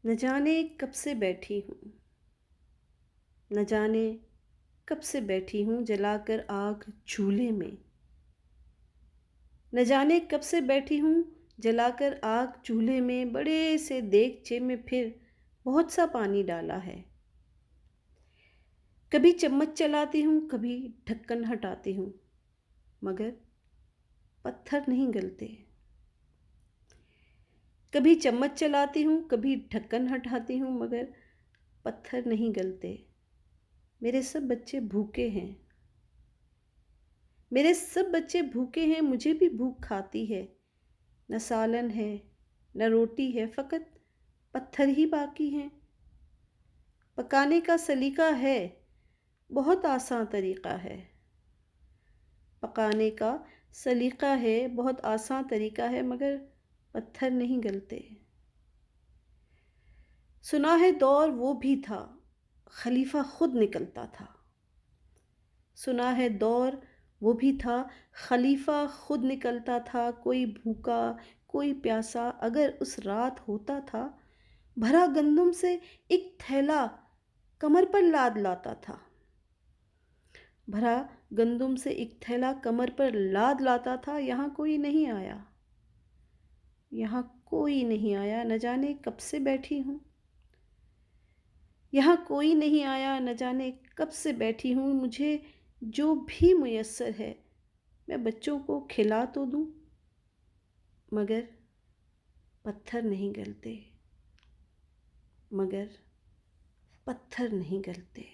न जाने कब से बैठी हूँ, न जाने कब से बैठी हूँ जलाकर आग चूल्हे में। न जाने कब से बैठी हूँ जलाकर आग चूल्हे में, बड़े से देगचे में फिर बहुत सा पानी डाला है। कभी चम्मच चलाती हूँ, कभी ढक्कन हटाती हूँ, मगर पत्थर नहीं गलते। कभी चम्मच चलाती हूँ, कभी ढक्कन हटाती हूँ, मगर पत्थर नहीं गलते। मेरे सब बच्चे भूखे हैं, मेरे सब बच्चे भूखे हैं, मुझे भी भूख खाती है। न सालन है, न रोटी है, फ़कत पत्थर ही बाकी हैं। पकाने का सलीका है, बहुत आसान तरीक़ा है। पकाने का सलीका है, बहुत आसान तरीक़ा है, मगर पत्थर नहीं गलते। सुना है दौर वो भी था, खलीफा खुद निकलता था। सुना है दौर वो भी था, खलीफा खुद निकलता था। कोई भूखा, कोई प्यासा अगर उस रात होता था, भरा गंदम से एक थैला कमर पर लाद लाता था। भरा गंदम से एक थैला कमर पर लाद लाता था। यहाँ कोई नहीं आया, यहाँ कोई नहीं आया, न जाने कब से बैठी हूँ। यहाँ कोई नहीं आया, न जाने कब से बैठी हूँ। मुझे जो भी मुयस्सर है मैं बच्चों को खिला तो दूँ, मगर पत्थर नहीं गलते, मगर पत्थर नहीं गलते।